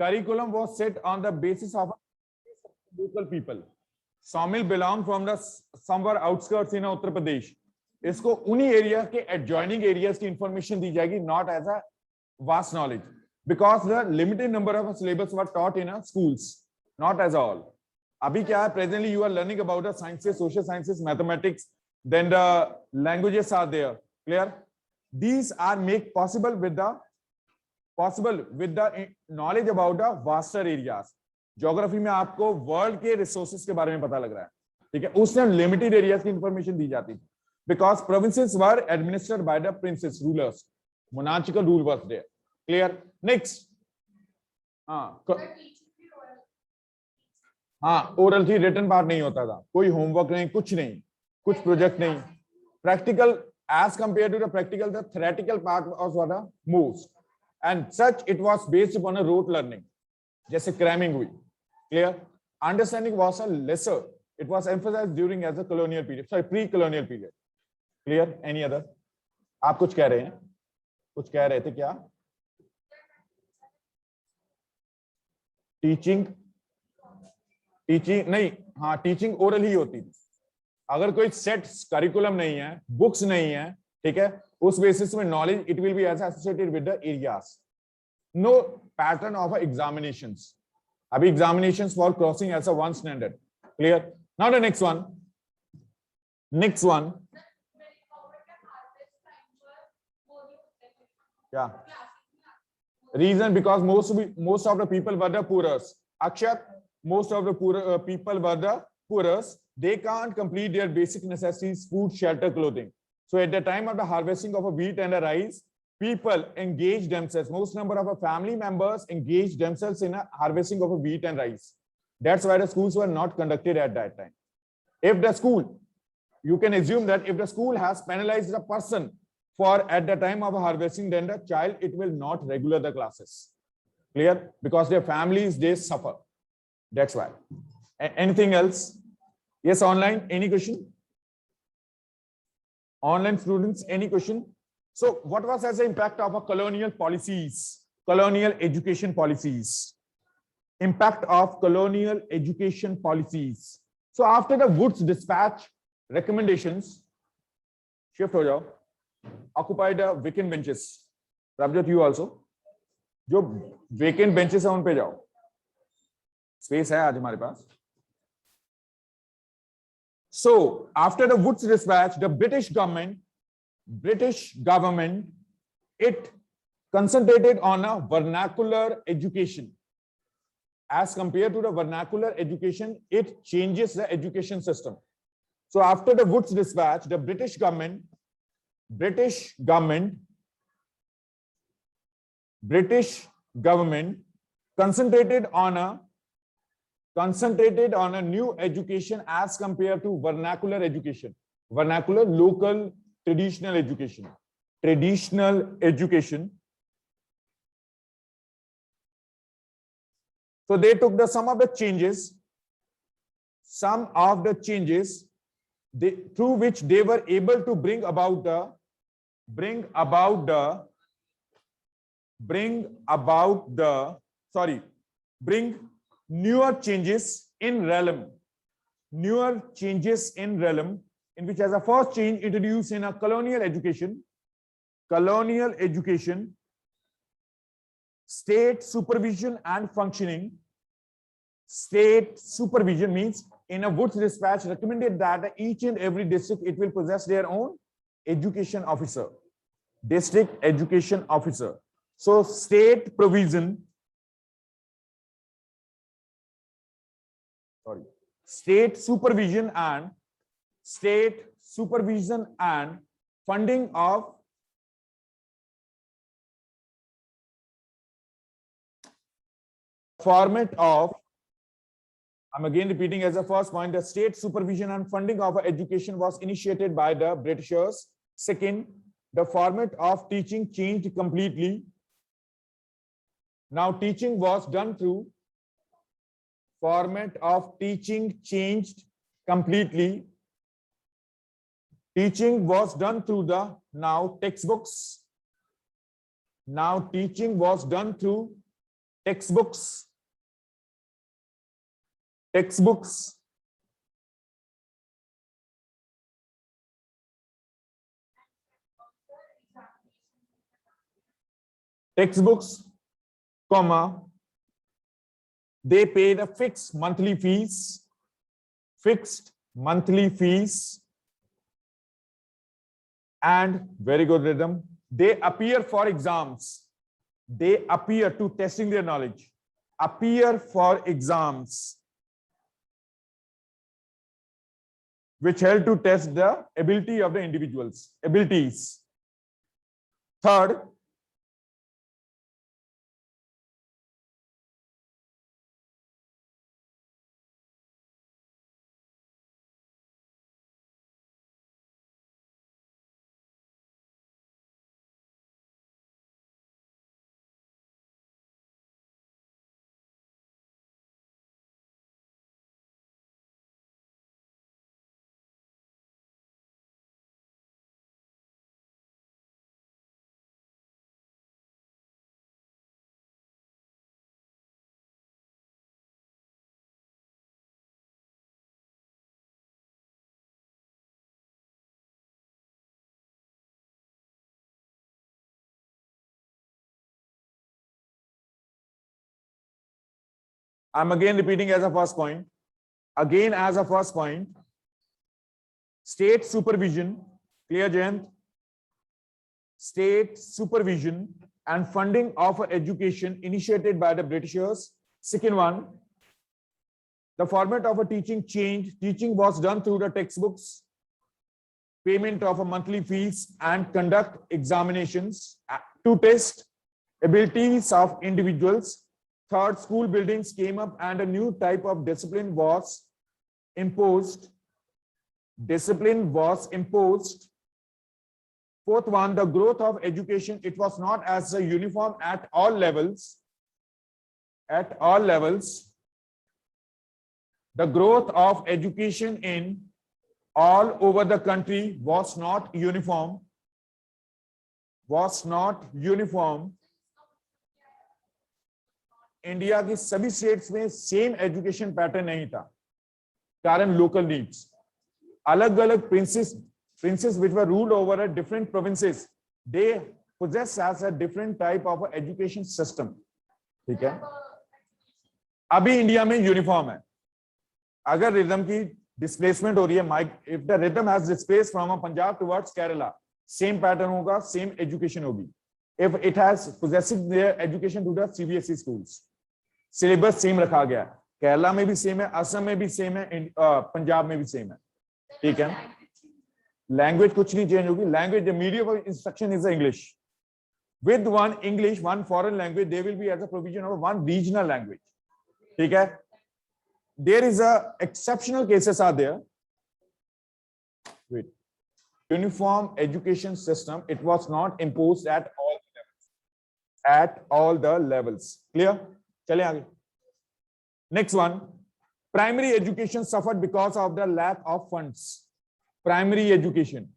curriculum was set on the basis of local people. Saumil belong from the somewhere outskirts in Uttar Pradesh. इसको उन्हीं area के adjoining areas की information दी जाएगी, not as a vast knowledge, because the limited number of syllabus were taught in schools, not as all. अभी क्या है, presently you are learning about the sciences, social sciences, mathematics, then the languages are there. Clear? These are made possible with the knowledge about the vaster areas. Geography में आपको world के resources के बारे में पता लग रहा है, ठीक है, उसमें limited areas की information दी जाती थी, because provinces were administered by the princes, rulers. Monarchical rule was there. Clear? Next. हाँ, oral थी, written part नहीं होता था, कोई homework नहीं, कुछ नहीं, कुछ project नहीं. Practical, as compared to the practical, the theoretical part was the most, and such it was based upon a rote learning, जैसे cramming हुई. Clear? Understanding was a lesser. It was emphasized during as a colonial period, sorry, pre-colonial period. Clear? Any other? आप कुछ कह रहे हैं? कुछ कह रहे थे क्या? टीचिंग नहीं, हाँ, टीचिंग ओरल ही होती थी. अगर कोई सेट करिकुलम नहीं है, बुक्स नहीं है, ठीक है, उस बेसिस में knowledge it will be associated with the areas. No pattern of examinations. अभी examinations for crossing as a one standard. Clear? Now the next one. क्या reason? Because most of the people were the poorest. Akshat, most of the people were the poorest. They can't complete their basic necessities, food, shelter, clothing. So at the time of the harvesting of a wheat and a rice, people engaged themselves. Most number of family members engaged themselves in a harvesting of a wheat and rice. That's why the schools were not conducted at that time. If the school, you can assume that if the school has penalized a person for at the time of harvesting, then the child, it will not regular the classes. Clear? Because their families, they suffer. That's why. Anything else? Yes, online. Any question? Online students, any question? So what was as the impact of a colonial policies, colonial education policies? Impact of colonial education policies. So after the Woods dispatch recommendations, shift ho jao. Occupy the vacant benches. Prabjot, you also. जो vacant benches है उन पे जाओ. Space है आज हमारे पास. So after the Woods dispatch, the British government, it concentrated on a vernacular education. As compared to the vernacular education, it changes the education system. So after the Woods dispatch, the British government concentrated on a new education as compared to vernacular education. Vernacular, local, traditional education. So they took some of the changes through which they were able to bring newer changes in realm, in which as a first change introduced in a colonial education, state supervision and functioning. State supervision means in a Woods dispatch recommended that each and every district, it will possess their own education officer, district education officer. So state supervision and funding of format of, I'm again repeating as a first point, the state supervision and funding of education was initiated by the Britishers. Second, the format of teaching changed completely. Now teaching was done through format of teaching changed completely. Teaching was done through the now textbooks. Now teaching was done through textbooks, textbooks, textbooks, comma, they paid a fixed monthly fees, and very good rhythm. They appear for exams. They appear to testing their knowledge. Appear for exams, which help to test the ability of the individuals, abilities. Third, I'm again repeating as a first point. Again, as a first point, state supervision, clear, Jayant? State supervision and funding of education initiated by the Britishers. Second one, the format of a teaching changed. Teaching was done through the textbooks, payment of a monthly fees, and conduct examinations to test abilities of individuals. Third, school buildings came up and a new type of discipline was imposed. Fourth one, the growth of education, it was not as a uniform at all levels. The growth of education in all over the country was not uniform. India की सभी states में same education pattern नहीं था, कारण local needs. अलग अलग princes which were ruled over at different provinces, they possess as a different type of education system. ठीक है, अभी इंडिया में यूनिफॉर्म है. अगर रिदम की डिस्प्लेसमेंट हो रही है, if the rhythm has displaced from Punjab towards Kerala, same pattern होगा, same education होगी. If it has possessing their education to the CBSE schools, syllabus same रखा गया है. केरला में भी सेम है, असम में भी सेम है, पंजाब में भी सेम है. ठीक है, लैंग्वेज कुछ नहीं चेंज होगी. Language, the medium of instruction is English. With one English, one foreign language, they will be as a provision of one regional language. ठीक है, there is a exceptional cases are there. Wait. Uniform education system, it was not imposed at all the levels. Clear? चले आगे. Next one, primary education suffered because of the lack of funds. Primary education,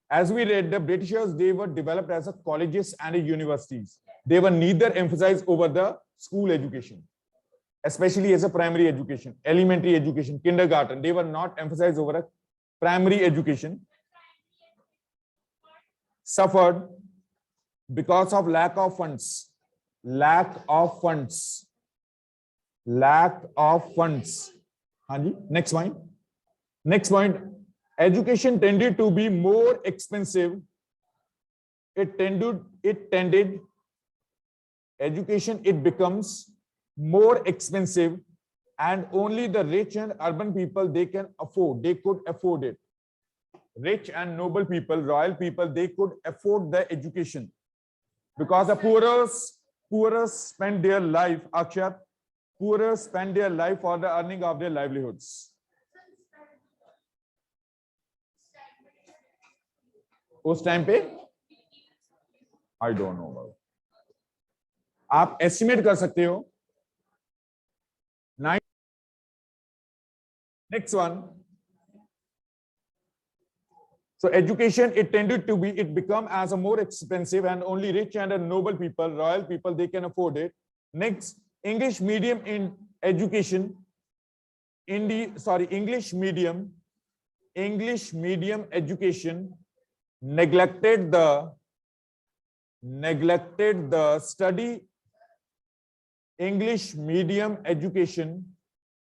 as we read, the Britishers, they were developed as a colleges and a universities. They were neither emphasized over the school education, especially as a primary education, elementary education, kindergarten. They were not emphasized over a primary education. Suffered because of lack of funds. Next point, education tended to be more expensive. Education, it becomes more expensive, and only the rich and urban people, they could afford it. Rich and noble people, royal people, they could afford the education, because the poorest spend their life, Akshat, poorest spend their life for the earning of their livelihoods. उस time पे I don't know. आप estimate कर सकते हो. Next one. So education, it tended to be, it become as a more expensive, and only rich and noble people, royal people, they can afford it. Next, English medium in education, English medium education neglected the study. English medium education.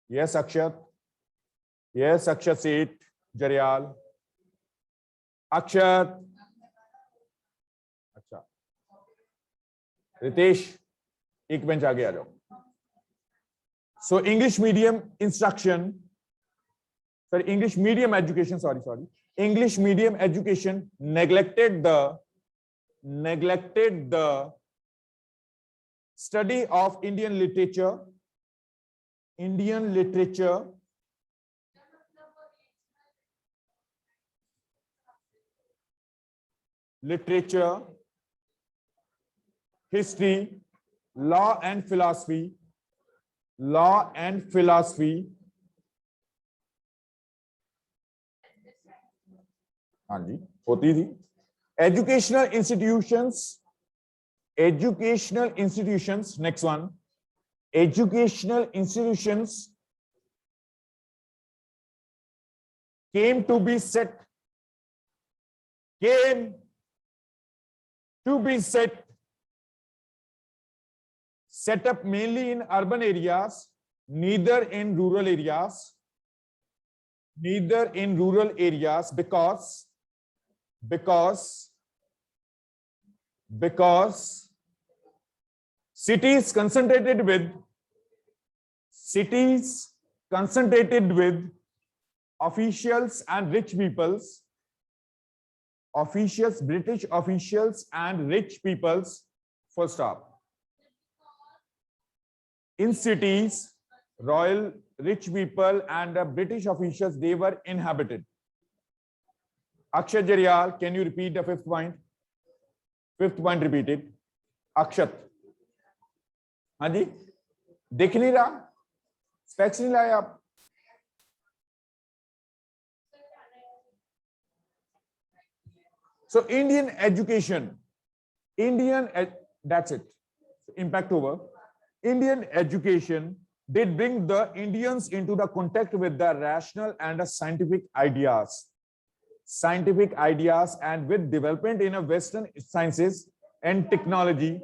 Yes, Akshat. Yes, Akshat, say it. Jaryal. Akshat. अच्छा, रितेश एक bench आगे आ जाओ. So English medium instruction, sorry, English medium education, sorry. English medium education neglected the study of Indian literature, history, law and philosophy. हाँ जी, होती थी. Educational institutions, next one. Educational institutions came to be set up mainly in urban areas, neither in rural areas, because cities concentrated with officials and rich peoples, British officials and rich peoples. Full stop. In cities, royal, rich people and British officials, they were inhabited. Akshat Jaryal, can you repeat the fifth point? Fifth point repeated. Akshat. हाँ जी, देख नहीं रहा, specs नहीं लाए आप. So Indian education, that's it. Impact over. Indian education did bring the Indians into the contact with the rational and the scientific ideas, and with development in a Western sciences and technology,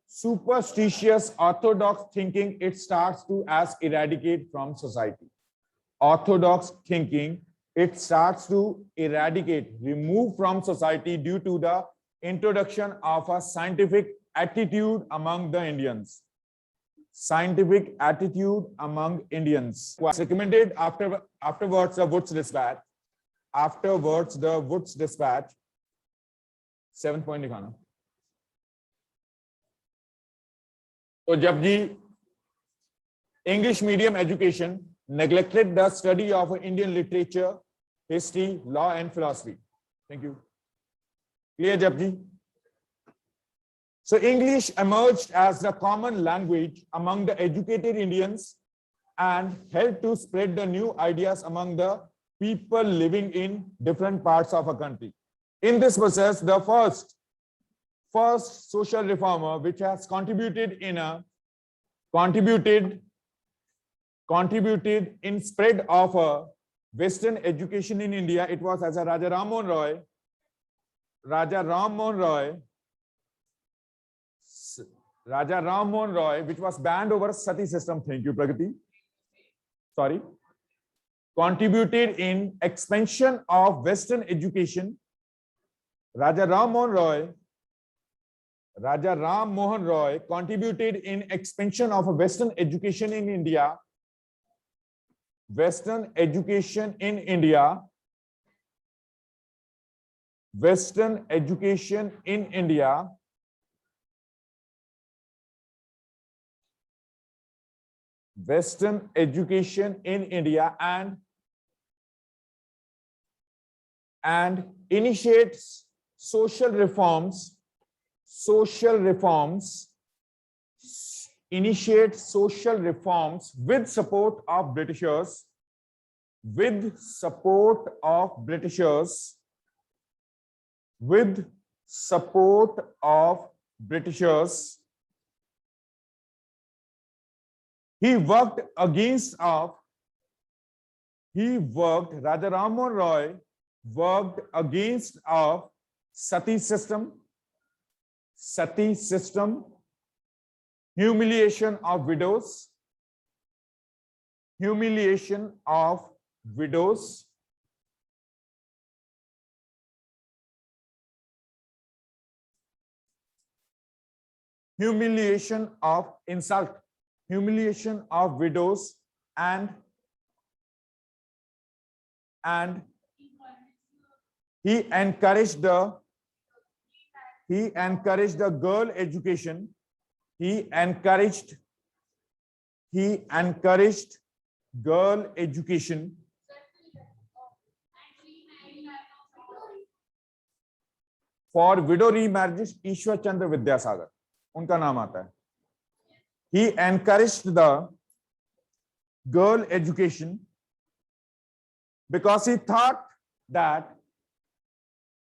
superstitious orthodox thinking, it starts to eradicate from society. Orthodox thinking, it starts to remove from society due to the introduction of a scientific attitude among the Indians. Recommended afterwards the Woods Dispatch. Afterwards the Woods Dispatch. 7th point लिखाना. तो जब जी English medium education neglected the study of Indian literature, history, law and philosophy. Thank you. Clear, Japji? So English emerged as the common language among the educated Indians and helped to spread the new ideas among the people living in different parts of a country. In this process, the first social reformer which has contributed in spread of a Western education in India, it was as a Raja Ram Mohan Roy, which was banned over Sati system. Thank you, Pragati. Sorry. Contributed in expansion of Western education. Raja Ram Mohan Roy contributed in expansion of Western education in India. Western education in India and initiates social reforms with support of Britishers, Raja Ram Mohan Roy worked against of sati system, humiliation of widows, humiliation of insult, humiliation of widows, and he encouraged the girl education. He encouraged girl education. For widow remarriages, Ishwar Chandra Vidyasagar, उनका नाम आता है. He encouraged the girl education because he thought that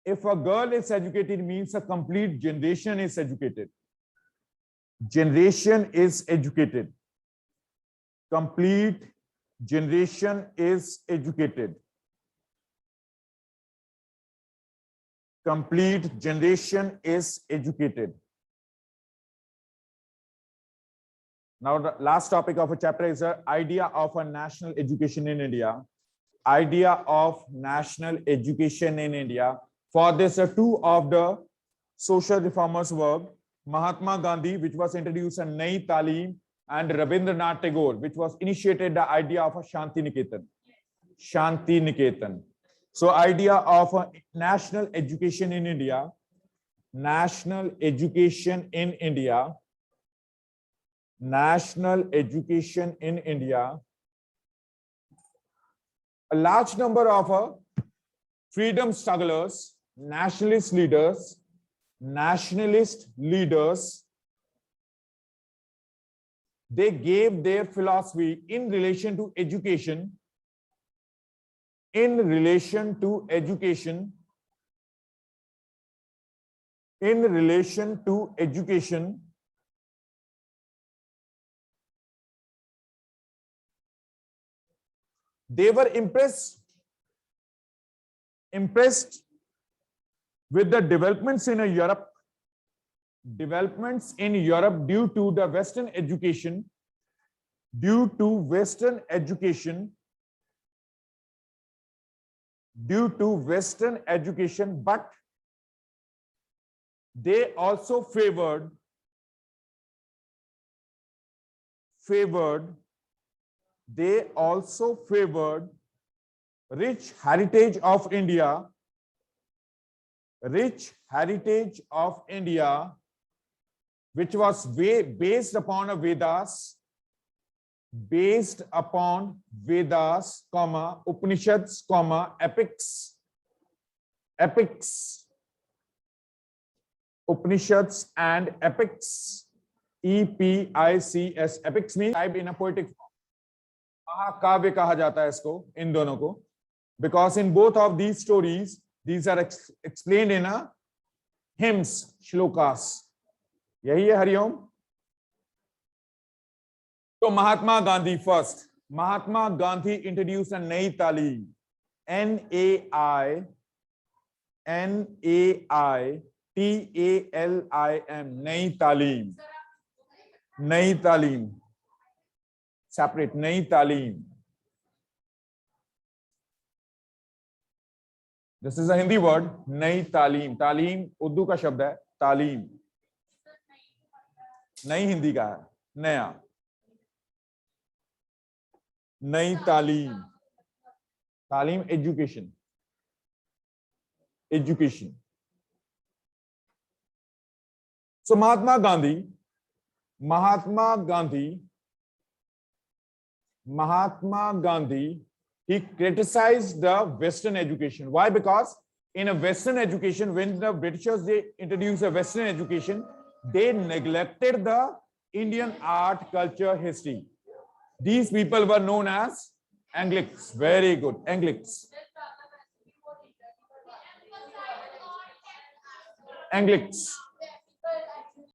if a girl is educated, means a complete generation is educated. Complete generation is educated. Complete generation is educated. Now, the last topic of a chapter is the idea of a national education in India. Idea of national education in India. For this, two of the social reformers worked. Mahatma Gandhi, which was introduced in Nai Talim, and Rabindranath Tagore, which was initiated the idea of a Shanti Niketan. So idea of a national education in India. National education in India. A large number of freedom strugglers, nationalist leaders, they gave their philosophy in relation to education. They were impressed with the developments in Europe. Due to the Western education. But they also favored rich heritage of India, which was based upon Vedas, Upanishads, epics. Upanishads and epics. EPICS. Epics means typed in a poetic form. महाकाव्य कहा जाता है इसको, इन दोनों को, because in both of these stories, these are explained in a hymns, shlokas. यही है हरिओम. तो Mahatma Gandhi first. Mahatma Gandhi introduced a Nai Talim. NAITALIM. Nai Talim. Separate. Nai Talim. This is a Hindi word. Nai Talim. Talim Urdu का शब्द है. तालीम नई हिंदी का है. नया. नई तालीम. तालीम education. So Mahatma Gandhi, he criticized the Western education. Why? Because in a Western education, when the Britishers they introduced a Western education, they neglected the Indian art, culture, history. These people were known as Anglics. Very good, Anglics. Anglics.